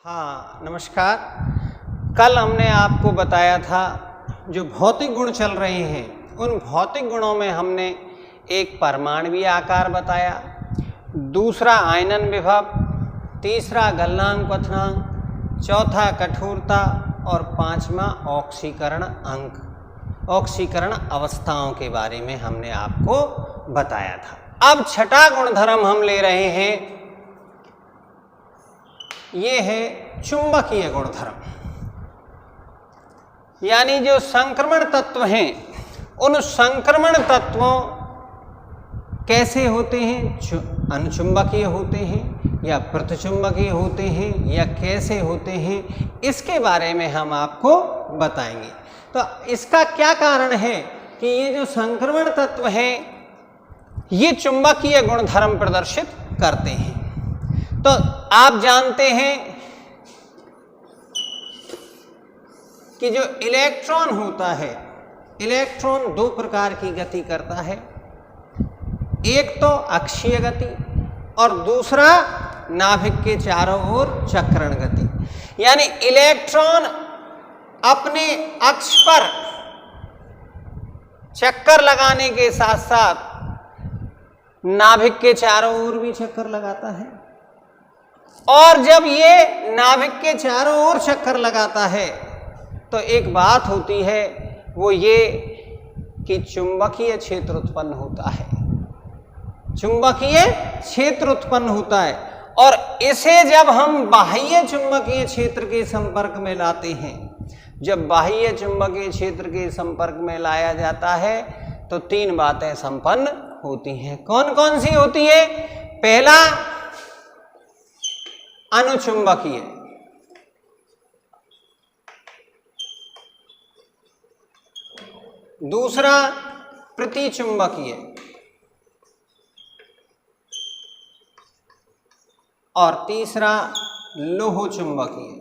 हाँ नमस्कार। कल हमने आपको बताया था जो भौतिक गुण चल रहे हैं उन भौतिक गुणों में हमने एक परमाणुीय आकार बताया, दूसरा आयनन विभव, तीसरा गलनांक क्वथनांक, चौथा कठोरता और पांचवा ऑक्सीकरण अंक, ऑक्सीकरण अवस्थाओं के बारे में हमने आपको बताया था। अब छठा गुणधर्म हम ले रहे हैं, ये है चुंबकीय गुणधर्म। यानी जो संक्रमण तत्व हैं उन संक्रमण तत्वों कैसे होते हैं, अनुचुंबकीय होते हैं या प्रतिचुंबकीय होते हैं या कैसे होते हैं, इसके बारे में हम आपको बताएंगे। तो इसका क्या कारण है कि ये जो संक्रमण तत्व हैं ये चुंबकीय गुणधर्म प्रदर्शित करते हैं। तो आप जानते हैं कि जो इलेक्ट्रॉन होता है, इलेक्ट्रॉन दो प्रकार की गति करता है, एक तो अक्षीय गति और दूसरा नाभिक के चारों ओर चक्रण गति। यानी इलेक्ट्रॉन अपने अक्ष पर चक्कर लगाने के साथ साथ नाभिक के चारों ओर भी चक्कर लगाता है, और जब ये नाभिक के चारों ओर चक्कर लगाता है तो एक बात होती है, वो ये कि चुंबकीय क्षेत्र उत्पन्न होता है, चुंबकीय क्षेत्र उत्पन्न होता है। और इसे जब हम बाह्य चुंबकीय क्षेत्र के संपर्क में लाते हैं, जब बाह्य चुंबकीय क्षेत्र के संपर्क में लाया जाता है तो तीन बातें संपन्न होती हैं। कौन कौन सी होती है? पहला अनुचुंबकीय, दूसरा प्रतिचुंबकीय और तीसरा लोह चुंबकीय।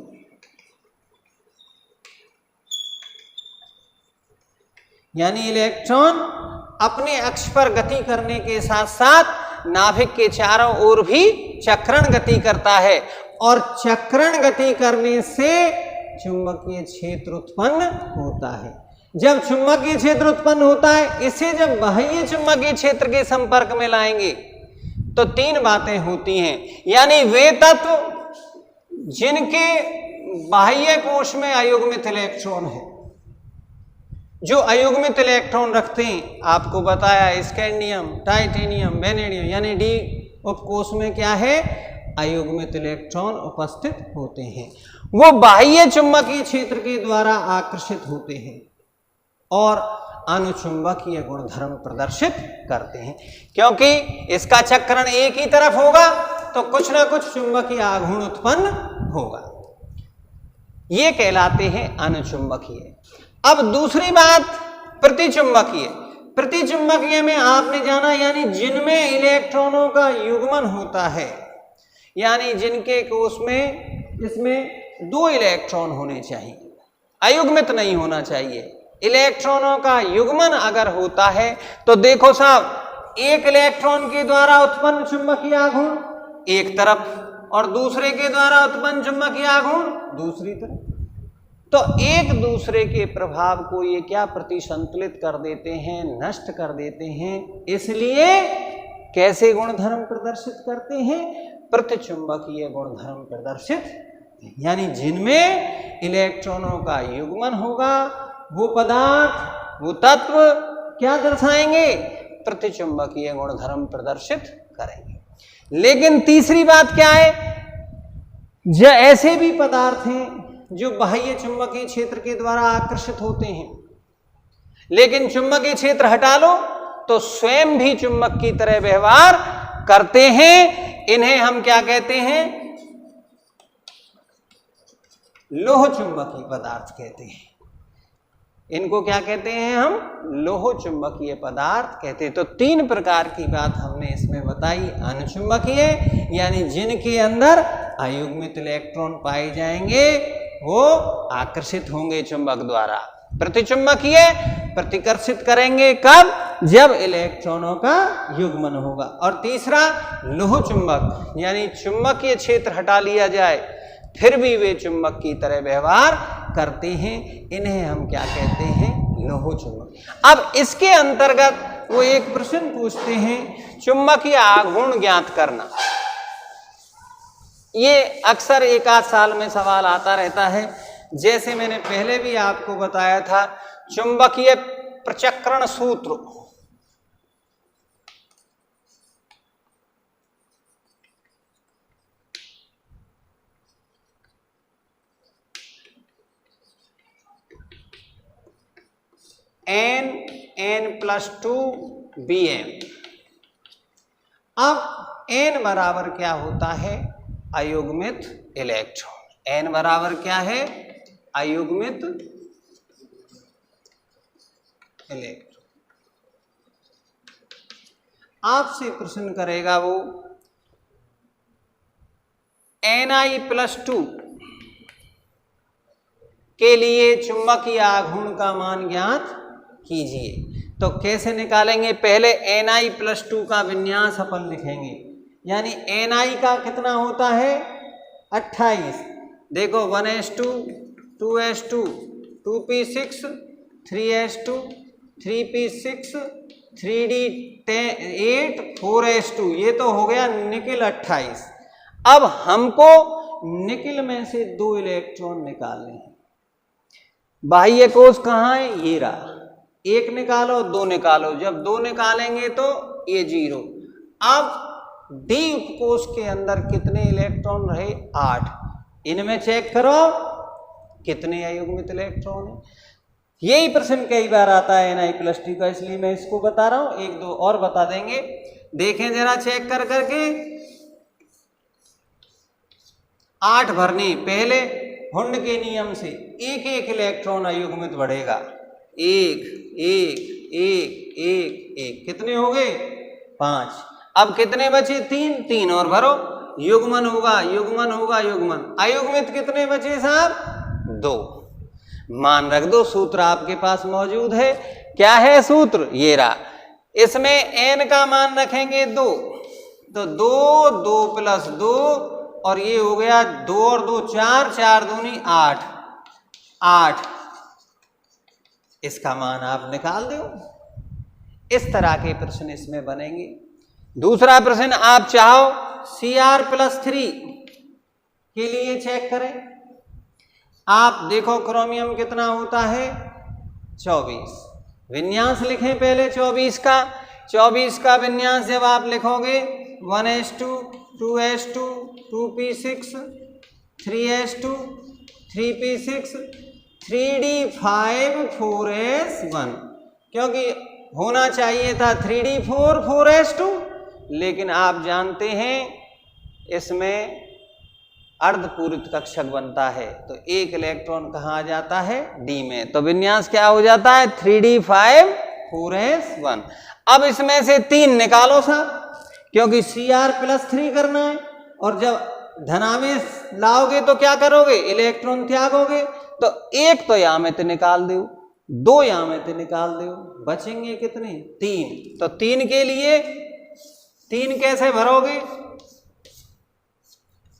यानी इलेक्ट्रॉन अपने अक्ष पर गति करने के साथ साथ नाभिक के चारों ओर भी चक्रण गति करता है, और चक्रण गति करने से चुंबकीय क्षेत्र उत्पन्न होता है। जब चुंबकीय क्षेत्र उत्पन्न होता है, इसे जब बाह्य चुंबकीय क्षेत्र के संपर्क में लाएंगे तो तीन बातें होती हैं। यानी वे तत्व जिनके बाह्य कोश में अयुग्मित इलेक्ट्रॉन है, जो अयुग्मित इलेक्ट्रॉन रखते हैं, आपको बताया स्कैंडियम, टाइटेनियम, वेनेडियम, यानी डी उपकोश में क्या है, अयुग्मित इलेक्ट्रॉन उपस्थित होते हैं। वो बाह्य चुंबकीय क्षेत्र के द्वारा आकर्षित होते हैं और अनुचुंबकीय गुणधर्म प्रदर्शित करते हैं। क्योंकि इसका चक्रण एक ही तरफ होगा तो कुछ ना कुछ चुंबकीय आघूर्ण उत्पन्न होगा, ये कहलाते हैं अनुचुंबकीय। अब दूसरी बात प्रतिचुंबकीय। प्रतिचुंबकीय में आपने जाना, यानी जिनमें इलेक्ट्रॉनों का युग्मन होता है, यानी जिनके कोश में इसमें दो इलेक्ट्रॉन होने चाहिए, अयुग्मित नहीं होना चाहिए। इलेक्ट्रॉनों का युग्मन अगर होता है तो देखो साहब, एक इलेक्ट्रॉन के द्वारा उत्पन्न चुंबकीय आघूर्ण एक तरफ और दूसरे के द्वारा उत्पन्न चुंबकीय आघूर्ण दूसरी तरफ, तो एक दूसरे के प्रभाव को ये क्या प्रतिसंतुलित कर देते हैं, नष्ट कर देते हैं। इसलिए कैसे गुणधर्म प्रदर्शित करते हैं? प्रतिचुंबकीय गुणधर्म प्रदर्शित। यानी जिनमें इलेक्ट्रॉनों का युग्मन होगा वो पदार्थ, वो तत्व क्या दर्शाएंगे? प्रतिचुंबकीय गुणधर्म प्रदर्शित करेंगे। लेकिन तीसरी बात क्या है, जो ऐसे भी पदार्थ हैं जो बाह्य चुंबकीय क्षेत्र के द्वारा आकर्षित होते हैं, लेकिन चुंबकीय क्षेत्र हटा लो तो स्वयं भी चुंबक की तरह व्यवहार करते हैं। इन्हें हम क्या कहते हैं? लोह चुंबकीय पदार्थ कहते हैं। इनको क्या कहते हैं हम? लोह चुंबकीय पदार्थ कहते हैं। तो तीन प्रकार की बात हमने इसमें बताई। अनुचुंबकीय यानी जिनके अंदर अयुग्मित इलेक्ट्रॉन पाए जाएंगे वो आकर्षित होंगे चुंबक द्वारा। प्रतिचुंबकीय प्रतिकर्षित करेंगे कब? जब इलेक्ट्रॉनों का युग्मन होगा। और तीसरा लोह चुंबक, यानी चुंबकीय क्षेत्र हटा लिया जाए फिर भी वे चुंबक की तरह व्यवहार करते हैं। इन्हें हम क्या कहते हैं? लोह चुंबक। अब इसके अंतर्गत वो एक प्रश्न पूछते हैं, चुंबकीय आघूर्ण ज्ञात करना। ये अक्सर एक आध साल में सवाल आता रहता है। जैसे मैंने पहले भी आपको बताया था, चुंबकीय प्रचक्रण सूत्र, n+2 Bm। अब n बराबर क्या होता है? अयुग्मित इलेक्ट्रॉन। n बराबर क्या है? अयुग्मित इलेक्ट्रॉन। आपसे प्रश्न करेगा वो Ni+2 के लिए चुंबकीय आघूर्ण का मान ज्ञात कीजिए। तो कैसे निकालेंगे? पहले Ni+2 का विन्यास अपन लिखेंगे, यानी Ni का कितना होता है? 28। देखो 1s2 2s2 2p6 3s2 3p6 3d8 4s2, ये तो हो गया निकिल 28। अब हमको निकिल में से 2 इलेक्ट्रॉन निकालने हैं। बाह्य कोश कहाँ है? ये रहा। एक निकालो, 2 निकालो। जब 2 निकालेंगे तो ये 0। अब डी उपकोश के अंदर कितने इलेक्ट्रॉन रहे? 8। इनमें चेक करो कितने अयुग्मित इलेक्ट्रॉन है। यही प्रश्न कई बार आता है Ni+2 का, इसलिए मैं इसको बता रहा हूं। 1-2 और बता देंगे, देखें जरा चेक कर करके। 8 भरने, पहले हुंड के नियम से एक एक इलेक्ट्रॉन अयुग्मित बढ़ेगा। 1 1 1 1 1, कितने हो गए? 5। अब कितने बचे? 3 3 और भरो, युग्मन होगा युग्मन होगा युग्मन। अयुग्मित कितने बचे साहब? 2। मान रख दो, सूत्र आपके पास मौजूद है। क्या है सूत्र? ये रहा। इसमें n का मान रखेंगे 2, तो 2 2 + 2 और ये हो गया 2 और 2 4, 4 दूनी 8 8। इसका मान आप निकाल दो। इस तरह के प्रश्न इसमें बनेंगे। दूसरा प्रश्न आप चाहो Cr+3 के लिए चेक करें। आप देखो क्रोमियम कितना होता है? 24। विन्यास लिखें पहले 24 का। 24 का विन्यास जब आप लिखोगे 1s2 2s2 2p6 3s2 3p6 3d5 4s1, क्योंकि होना चाहिए था 3d4 4s2, लेकिन आप जानते हैं इसमें अर्धपूरित कक्षक बनता है, तो एक इलेक्ट्रॉन कहाँ आ जाता है? डी में। तो विन्यास क्या हो जाता है? 3d5 4s1। अब इसमें से 3 निकालो साहब, क्योंकि Cr+3 करना है, और जब धनावेश लाओगे तो क्या करोगे? इलेक्ट्रॉन त्यागोगे। तो एक तो यामित निकाल दो, 2 यामित निकाल दो, बचेंगे कितने? 3। तो 3 के लिए 3 कैसे भरोगे?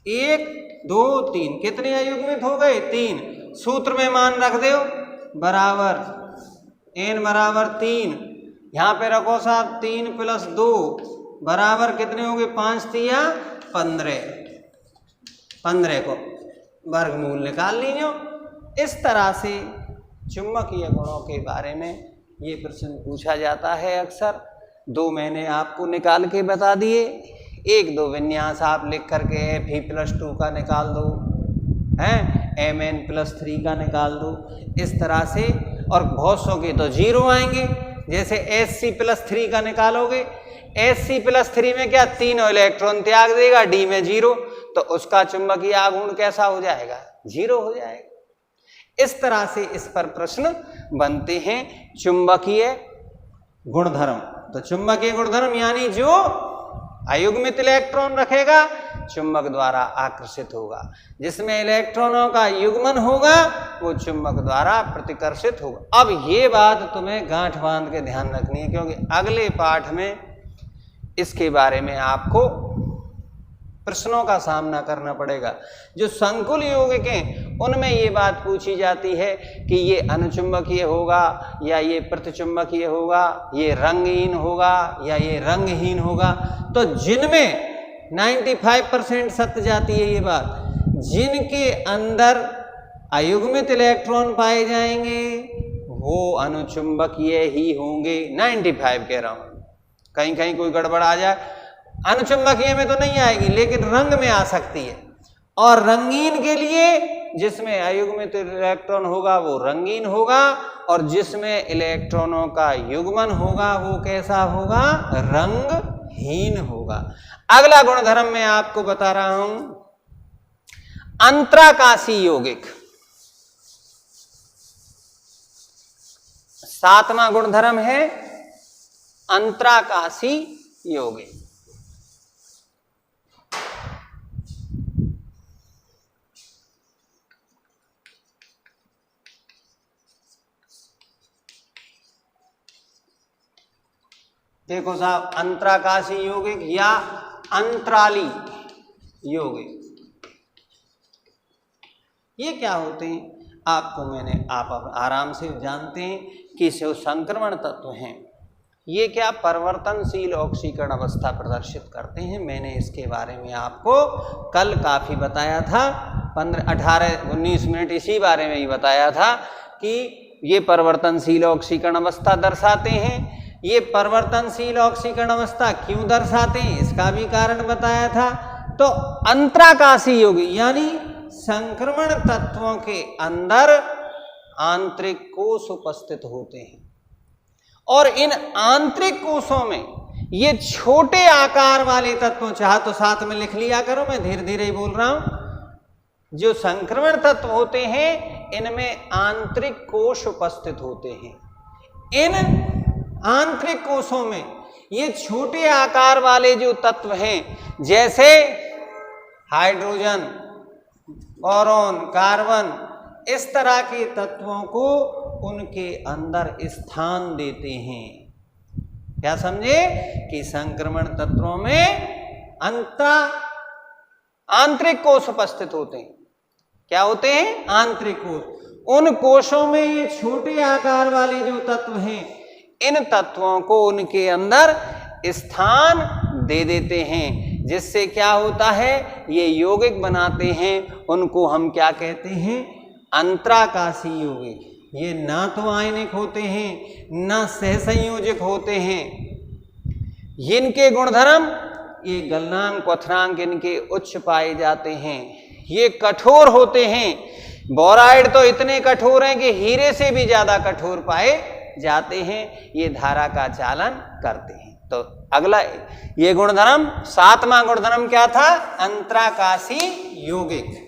1 2 3, कितने अयुग्मित हो गए? 3। सूत्र में मान रख दो, बराबर n बराबर 3। यहां पे रखो साहब 3 + 2 बराबर कितने हो गए? 5 तिया 15। 15 को वर्गमूल निकाल लीजिए। इस तरह से चुंबकीय गुणों के बारे में ये प्रश्न पूछा जाता है अक्सर। 2 मैंने आपको निकाल के बता दिए। 1-2 विन्यास आप लिख करके Fe+2 का निकाल दो, हैं Mn+3 का निकाल दो। इस तरह से, और बहुत सौ के तो 0 आएंगे। जैसे Hc+3 का निकालोगे, Hc+3 में क्या 3 इलेक्ट्रॉन त्याग देगा, D में 0, तो उसका चुंबकीय आघूर्ण कैसा हो जाएगा? 0 हो जाएगा। इस तरह से इस पर प्रश्न बनते हैं। चुंबकीय गुणधर्म, तो चुंबकीय गुणधर्म यानी जो अयुग्मित इलेक्ट्रॉन रखेगा चुंबक द्वारा आकर्षित होगा, जिसमें इलेक्ट्रॉनों का युग्मन होगा वो चुंबक द्वारा प्रतिकर्षित होगा। अब ये बात तुम्हें गांठ बांध के ध्यान रखनी है, क्योंकि अगले पाठ में इसके बारे में आपको प्रश्नों का सामना करना पड़ेगा। जो संकुल यौगिक हैं उनमें ये बात पूछी जाती है कि ये अनुचुंबकीय होगा या ये प्रतिचुंबकीय होगा, ये रंगहीन होगा या ये रंगहीन होगा। तो जिनमें 95% सत्य जाती है ये बात, जिनके अंदर अयुग्मित इलेक्ट्रॉन पाए जाएंगे वो अनुचुंबकीय ही होंगे। 95 कह रहा हूं, कहीं कहीं कोई गड़बड़ आ जाए, अनुचुंबकीय में तो नहीं आएगी लेकिन रंग में आ सकती है। और रंगीन के लिए जिसमें अयुग्मित इलेक्ट्रॉन होगा वो रंगीन होगा, और जिसमें इलेक्ट्रॉनों का युग्मन होगा वो कैसा होगा, रंगहीन होगा। अगला गुणधर्म मैं आपको बता रहा हूं, अंतराकाशी यौगिक। 7वां गुणधर्म है अंतराकाशी यौगिक। देखो साहब, अंतराकाशी यौगिक या अंतराली यौगिक ये क्या होते हैं आपको आप आराम से जानते हैं कि जो संक्रमण तत्व हैं ये क्या परिवर्तनशील ऑक्सीकरण अवस्था प्रदर्शित करते हैं। मैंने इसके बारे में आपको कल काफ़ी बताया था, 18-19 मिनट इसी बारे में ही बताया था कि ये परिवर्तनशील ऑक्सीकरण अवस्था दर्शाते हैं। ये परिवर्तनशील ऑक्सीकरण अवस्था क्यों दर्शाते हैं इसका भी कारण बताया था। तो अंतराकाशी यौगिक यानी संक्रमण तत्वों के अंदर आंतरिक कोश उपस्थित होते हैं, और इन आंतरिक कोशों में ये छोटे आकार वाले तत्वों, चाहे तो साथ में लिख लिया करो, मैं धीरे धीरे ही बोल रहा हूं। जो संक्रमण तत्व होते हैं इनमें आंतरिक कोश उपस्थित होते हैं। इन आंतरिक कोशों में ये छोटे आकार वाले जो तत्व हैं, जैसे हाइड्रोजन, बोरॉन, कार्बन, इस तरह के तत्वों को उनके अंदर स्थान देते हैं। क्या समझे कि संक्रमण तत्वों में आंतरिक कोश उपस्थित होते हैं। क्या होते हैं, आंतरिक कोश। उन कोशों में ये छोटे आकार वाले जो तत्व हैं इन तत्वों को उनके अंदर स्थान दे देते हैं, जिससे क्या होता है, ये यौगिक बनाते हैं। उनको हम क्या कहते हैं, अंतराकाशी यौगिक। ये ना तो आयनिक होते हैं ना सहसंयोजक होते हैं। इनके गुणधर्म, ये गलनांक क्वथनांक इनके उच्च पाए जाते हैं। ये कठोर होते हैं। बोराइड तो इतने कठोर हैं कि हीरे से भी ज्यादा कठोर पाए जाते हैं। ये धारा का चालन करते हैं। तो अगला ये गुणधर्म, 7वां गुणधर्म क्या था, अंतराकाशी यौगिक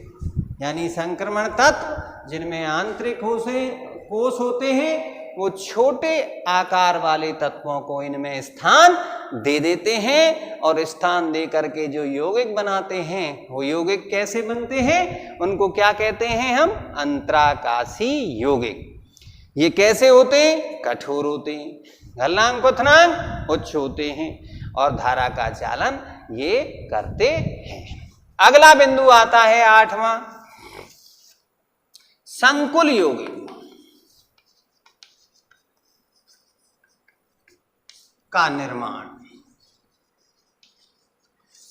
यानी संक्रमण तत्व जिनमें आंतरिक कोश होते हैं वो छोटे आकार वाले तत्वों को इनमें स्थान दे देते हैं, और स्थान दे करके जो यौगिक बनाते हैं वो यौगिक कैसे बनते हैं, उनको क्या कहते हैं हम, अंतराकाशी यौगिक। ये कैसे होते हैं, कठोर होते हैं, गलनांक क्वथनांक उच्च होते हैं, और धारा का चालन ये करते हैं। अगला बिंदु आता है 8वां, संकुल यौगिक का निर्माण।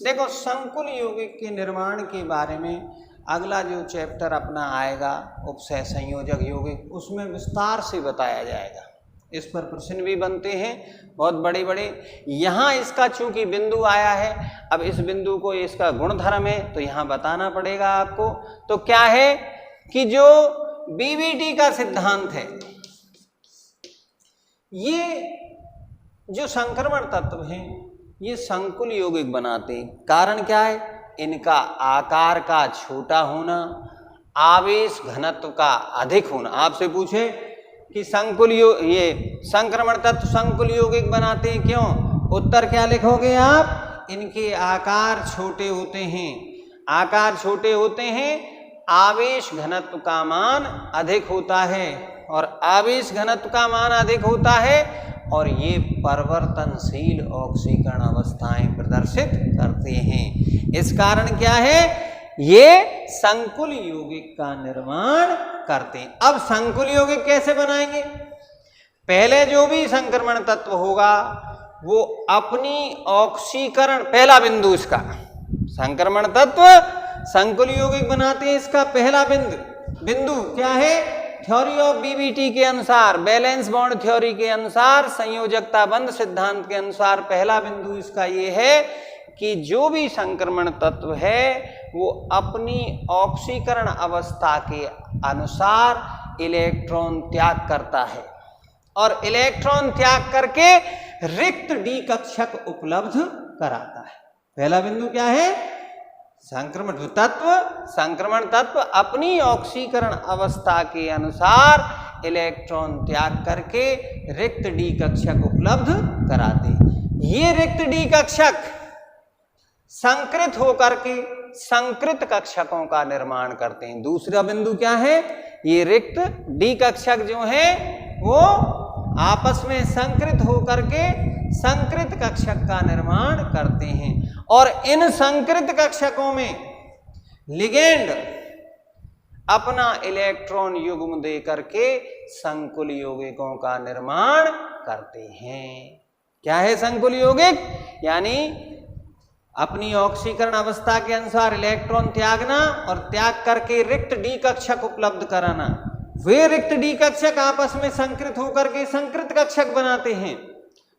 देखो, संकुल यौगिक के निर्माण के बारे में अगला जो चैप्टर अपना आएगा, उपसह संयोजक यौगिक, उसमें विस्तार से बताया जाएगा। इस पर प्रश्न भी बनते हैं बहुत बड़े बड़े। यहाँ इसका चूंकि बिंदु आया है, अब इस बिंदु को इसका गुणधर्म है तो यहाँ बताना पड़ेगा आपको। तो क्या है कि जो बीबीटी का सिद्धांत है, ये जो संक्रमण तत्व हैं ये संकुल यौगिक बनाते हैं। कारण क्या है, इनका आकार का छोटा होना, आवेश घनत्व का अधिक होना। आपसे पूछे कि ये संक्रमण तत्व संकुल यौगिक बनाते हैं क्यों, उत्तर क्या लिखोगे आप, इनके आकार छोटे होते हैं। आकार छोटे होते हैं, आवेश घनत्व का मान अधिक होता है, और आवेश घनत्व का मान अधिक होता है, और ये परिवर्तनशील ऑक्सीकरण अवस्थाएं प्रदर्शित करते हैं। इस कारण क्या है, ये संकुल यौगिक का निर्माण करते हैं। अब संकुल यौगिक कैसे बनाएंगे? पहले जो भी संक्रमण तत्व होगा वो अपनी ऑक्सीकरण, पहला बिंदु इसका, संक्रमण तत्व संकुल यौगिक बनाते हैं, इसका पहला बिंदु क्या है? थ्योरी ऑफ बीबीटी के अनुसार, बैलेंस बॉन्ड थ्योरी के अनुसार, संयोजकता बंध सिद्धांत के अनुसार पहला बिंदु इसका ये है कि जो भी संक्रमण तत्व है वो अपनी ऑक्सीकरण अवस्था के अनुसार इलेक्ट्रॉन त्याग करता है और इलेक्ट्रॉन त्याग करके रिक्त डी कक्षक उपलब्ध कराता है। पहला बिंदु क्या है? संक्रमण तत्व अपनी ऑक्सीकरण अवस्था के अनुसार इलेक्ट्रॉन त्याग करके रिक्त डी कक्षक उपलब्ध कराते। ये रिक्त डी कक्षक संकृत होकर के संकृत कक्षकों का निर्माण करते हैं। दूसरा बिंदु क्या है? ये रिक्त डी कक्षक जो है वो आपस में संकृत होकर के संकृत कक्षक का निर्माण करते हैं और इन संकृत कक्षकों में लिगेंड अपना इलेक्ट्रॉन युग्म दे करके संकुल यौगिकों का निर्माण करते हैं। क्या है संकुल यौगिक? यानी अपनी ऑक्सीकरण अवस्था के अनुसार इलेक्ट्रॉन त्यागना और त्याग करके रिक्त डी कक्षक उपलब्ध कराना। वे रिक्त डी कक्षक आपस में संकृत होकर के संकृत कक्षक बनाते हैं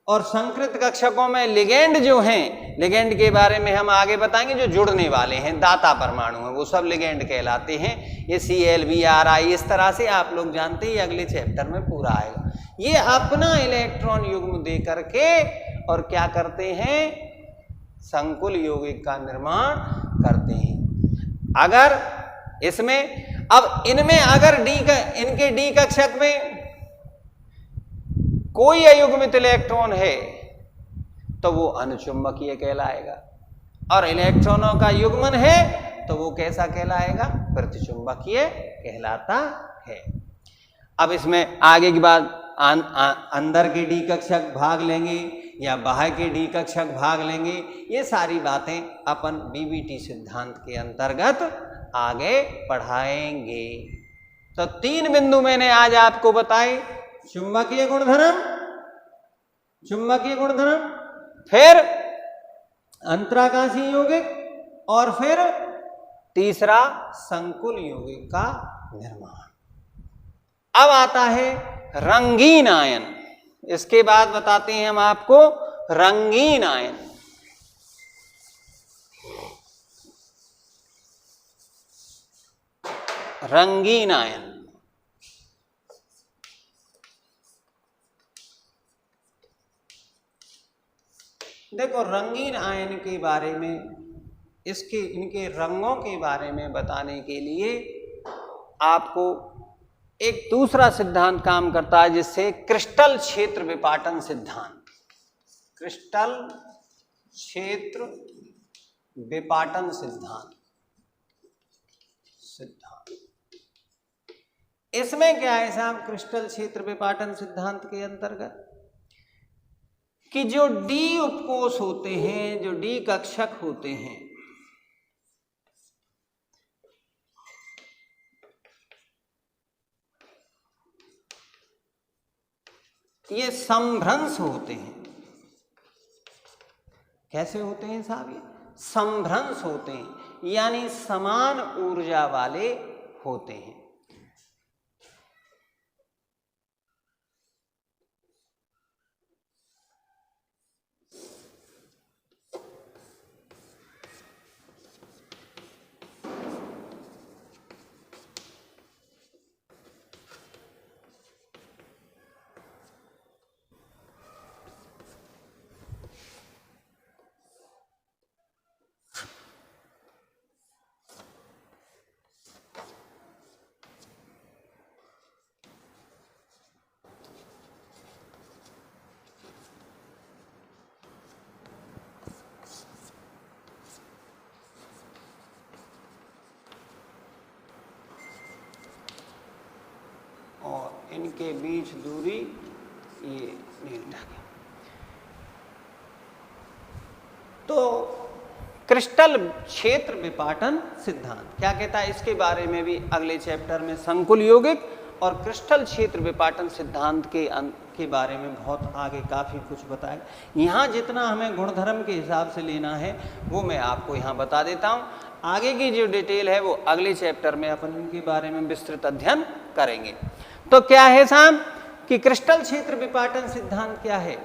और संकृत कक्षकों में लिगेंड जो हैं, लिगेंड के बारे में हम आगे बताएंगे, जो जुड़ने वाले हैं, दाता परमाणु हैं, वो सब लिगेंड कहलाते हैं। ये ClBr इस तरह से आप लोग जानते हैं, अगले चैप्टर में पूरा आएगा। ये अपना इलेक्ट्रॉन युग्म दे करके और क्या करते हैं? संकुल यौगिक का निर्माण करते हैं। अगर इसमें, अब इनमें अगर इनके डी कक्षक में कोई अयुग्मित इलेक्ट्रॉन है तो वो अनुचुंबकीय कहलाएगा और इलेक्ट्रॉनों का युग्मन है तो वो कैसा कहलाएगा? प्रतिचुंबकीय कहलाता है। अब इसमें आगे की बात, अंदर के डी कक्षक भाग लेंगे या बाहर के डी कक्षक भाग लेंगे, ये सारी बातें अपन बीबीटी सिद्धांत के अंतर्गत आगे पढ़ाएंगे। तो 3 बिंदु मैंने आज आपको बताए, चुंबकीय गुणधर्म, फिर अंतराकाशीय यौगिक और फिर तीसरा संकुल यौगिक का निर्माण। अब आता है रंगीन आयन। इसके बाद बताते हैं हम आपको रंगीन आयन। रंगीन आयन देखो, रंगीन आयन के बारे में, इनके रंगों के बारे में बताने के लिए आपको एक दूसरा सिद्धांत काम करता है, जिससे क्रिस्टल क्षेत्र विपाटन सिद्धांत, क्रिस्टल क्षेत्र विपाटन सिद्धांत। इसमें क्या है साहब? क्रिस्टल क्षेत्र विपाटन सिद्धांत के अंतर्गत कि जो डी उपकोष होते हैं, जो डी कक्षक होते हैं, ये संभ्रंश होते हैं। कैसे होते हैं साहब? ये संभ्रंश होते हैं, यानी समान ऊर्जा वाले होते हैं। इनके बीच दूरी ये न्यूटन। तो क्रिस्टल क्षेत्र विपाटन सिद्धांत क्या कहता है, इसके बारे में भी अगले चैप्टर में संकुल यौगिक और क्रिस्टल क्षेत्र विपाटन सिद्धांत के बारे में बहुत आगे काफ़ी कुछ बताया। यहाँ जितना हमें गुणधर्म के हिसाब से लेना है वो मैं आपको यहाँ बता देता हूँ। आगे की जो डिटेल है वो अगले चैप्टर में अपन इनके बारे में विस्तृत अध्ययन करेंगे। तो क्या है साहब कि क्रिस्टल क्षेत्र विपाटन सिद्धांत क्या है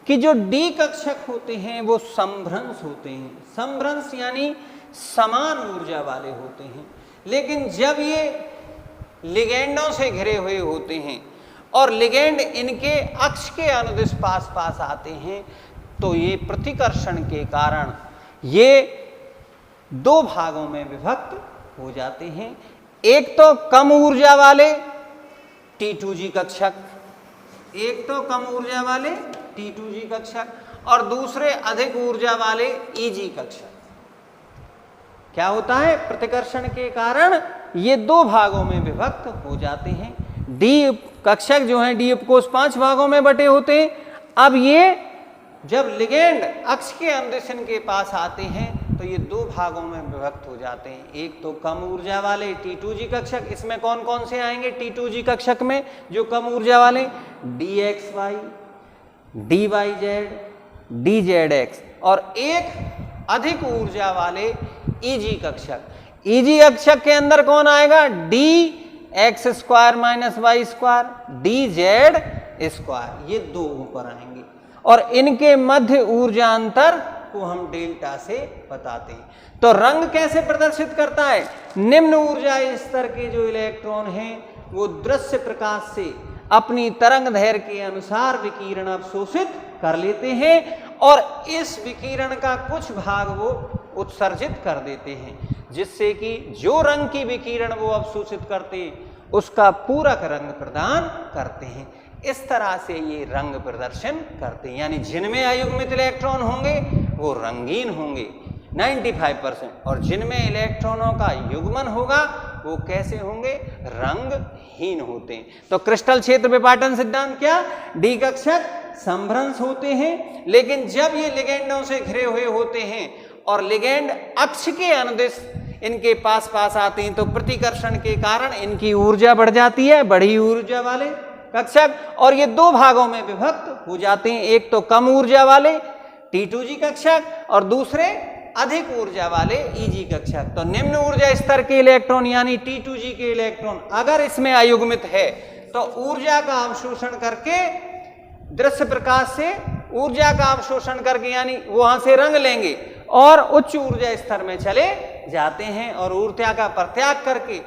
कि जो डी कक्षक होते हैं वो समभ्रंश होते हैं। समभ्रंश यानी समान ऊर्जा वाले होते हैं, लेकिन जब ये लिगेंडों से घिरे हुए होते हैं और लिगेंड इनके अक्ष के अनुदिश पास पास आते हैं तो ये प्रतिकर्षण के कारण ये दो भागों में विभक्त हो जाते हैं। एक तो कम ऊर्जा वाले T2G कक्षक, एक तो कम ऊर्जा वाले T2G कक्षक और दूसरे अधिक ऊर्जा वाले EG कक्षक। क्या होता है, प्रतिकर्षण के कारण ये दो भागों में विभक्त हो जाते हैं। डी कक्षक जो है डी उपकोष 5 भागों में बटे होते हैं। अब ये जब लिगेंड अक्ष के अनुदिश इनके पास आते हैं तो ये दो भागों में विभक्त हो जाते हैं। एक तो कम ऊर्जा वाले T2G कक्षक, इसमें कौन कौन से आएंगे T2G कक्षक में जो कम ऊर्जा वाले, DXY, DYZ, DZX और एक अधिक ऊर्जा वाले EG कक्षक। EG कक्षक के अंदर कौन आएगा, DX² - Y², DZ², ये दो ऊपर आएंगे और इनके मध्य ऊर्जा अंतर को हम डेल्टा से बताते हैं। तो रंग कैसे प्रदर्शित करता है, निम्न ऊर्जा स्तर के जो इलेक्ट्रॉन हैं वो दृश्य प्रकाश से अपनी तरंग दैर्घ्य के अनुसार विकिरण अवशोषित कर लेते हैं और इस विकिरण का कुछ भाग वो उत्सर्जित कर देते हैं, जिससे कि जो रंग की विकिरण वो अवशोषित करते उसका पूरक रंग प्रदान करते हैं। इस तरह से ये रंग प्रदर्शन करते हैं, यानी जिनमें अयुग्मित इलेक्ट्रॉन होंगे वो रंगीन होंगे 95% और जिनमें इलेक्ट्रॉनों का युग्मन होगा वो कैसे होंगे, रंगहीन होते हैं। तो क्रिस्टल क्षेत्र विपाटन सिद्धांत क्या, डी कक्षक समभ्रंश होते हैं, लेकिन जब ये लिगेंडों से घिरे हुए होते हैं और लिगेंड अक्ष के अनुदिश इनके पास पास आते हैं तो प्रतिकर्षण के कारण इनकी ऊर्जा बढ़ जाती है, बड़ी ऊर्जा वाले कक्षक, और ये दो भागों में विभक्त हो जाते हैं। एक तो कम ऊर्जा वाले T2G कक्षक और दूसरे अधिक ऊर्जा वाले EG कक्षक। तो निम्न ऊर्जा स्तर के इलेक्ट्रॉन यानी T2G के इलेक्ट्रॉन अगर इसमें अयुग्मित है तो ऊर्जा का अवशोषण करके दृश्य प्रकाश से ऊर्जा का अवशोषण करके यानी वहां से रंग लेंगे और उच्च ऊर्जा स्तर में चले जाते हैं और ऊर्जा का परित्याग करके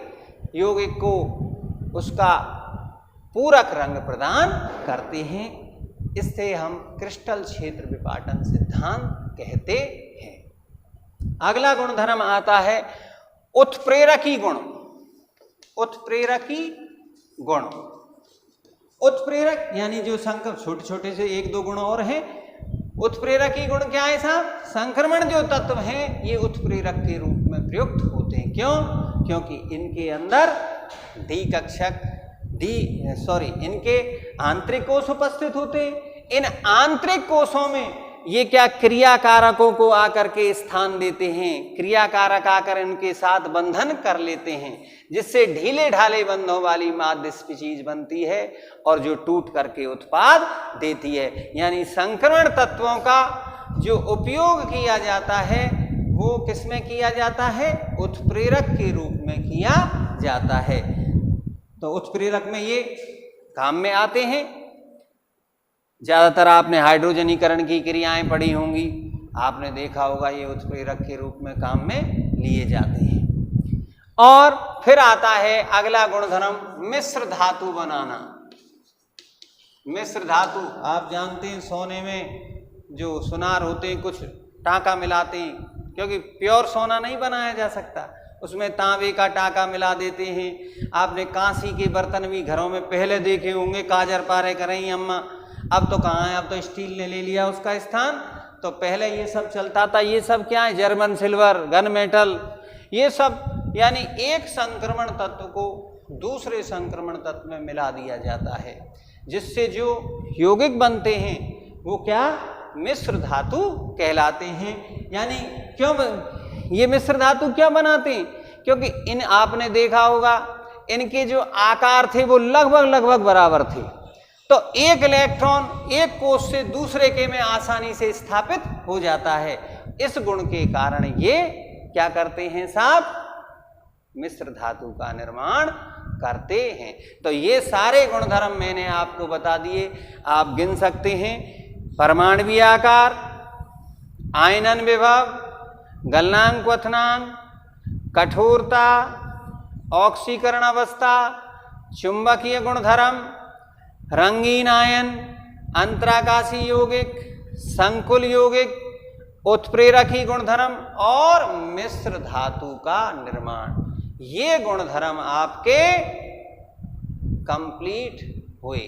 यौगिक को उसका पूरक रंग प्रदान करते हैं। इससे हम क्रिस्टल क्षेत्र विपाटन सिद्धांत कहते हैं। अगला गुणधर्म आता है उत्प्रेरकी गुण। उत्प्रेरकी गुण, उत्प्रेरक यानी जो संकर छोटे छोटे से एक दो गुण और हैं। उत्प्रेरकी गुण क्या है साहब, संक्रमण जो तत्व हैं ये उत्प्रेरक के रूप में प्रयुक्त होते हैं। क्यों, क्योंकि इनके अंदर डी कक्षक इनके आंतरिक कोष उपस्थित होते हैं। इन आंतरिक कोषों में ये क्या क्रियाकारकों को आकर के स्थान देते हैं, क्रियाकारक आकर इनके साथ बंधन कर लेते हैं, जिससे ढीले ढाले बंधों वाली माध्य स्पीशीज बनती है और जो टूट करके उत्पाद देती है। यानी संक्रमण तत्वों का जो उपयोग किया जाता है वो किसमें किया जाता है, उत्प्रेरक के रूप में किया जाता है। तो उत्प्रेरक में ये काम में आते हैं। ज्यादातर आपने हाइड्रोजनीकरण की क्रियाएं पढ़ी होंगी, आपने देखा होगा ये उत्प्रेरक के रूप में काम में लिए जाते हैं। और फिर आता है अगला गुणधर्म मिश्र धातु बनाना। मिश्र धातु आप जानते हैं, सोने में जो सुनार होते हैं कुछ टांका मिलाते हैं, क्योंकि प्योर सोना नहीं बनाया जा सकता, उसमें तांबे का टाका मिला देते हैं। आपने कांसी के बर्तन भी घरों में पहले देखे होंगे, काजर पारे करें अम्मा, अब तो कहाँ है, अब तो स्टील ने ले लिया उसका स्थान। तो पहले ये सब चलता था। ये सब क्या है, जर्मन सिल्वर, गन मेटल, ये सब यानी एक संक्रमण तत्व को दूसरे संक्रमण तत्व में मिला दिया जाता है, जिससे जो यौगिक बनते हैं वो क्या मिश्र धातु कहलाते हैं। यानी क्यों ये मिश्र धातु क्यों बनाते हैं? क्योंकि इन आपने देखा होगा इनके जो आकार थे वो लगभग बराबर थे, तो एक इलेक्ट्रॉन एक कोष से दूसरे के में आसानी से स्थापित हो जाता है। इस गुण के कारण ये क्या करते हैं साहब? मिश्र धातु का निर्माण करते हैं। तो ये सारे गुणधर्म मैंने आपको बता दिए, आप गिन सकते हैं। परमाणु आकार, आयनन विभव, गलनांक क्वथनांक, कठोरता, ऑक्सीकरण अवस्था, चुंबकीय गुणधर्म, रंगीन आयन, अंतराकाशी यौगिक, संकुल यौगिक, उत्प्रेरकी गुणधर्म और मिश्र धातु का निर्माण। ये गुणधर्म आपके कंप्लीट हुए,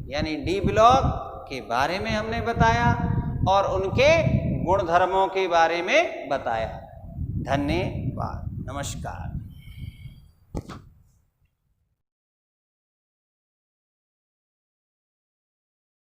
यानी डी ब्लॉक के बारे में हमने बताया और उनके गुणधर्मों के बारे में बताया। धन्यवाद, नमस्कार।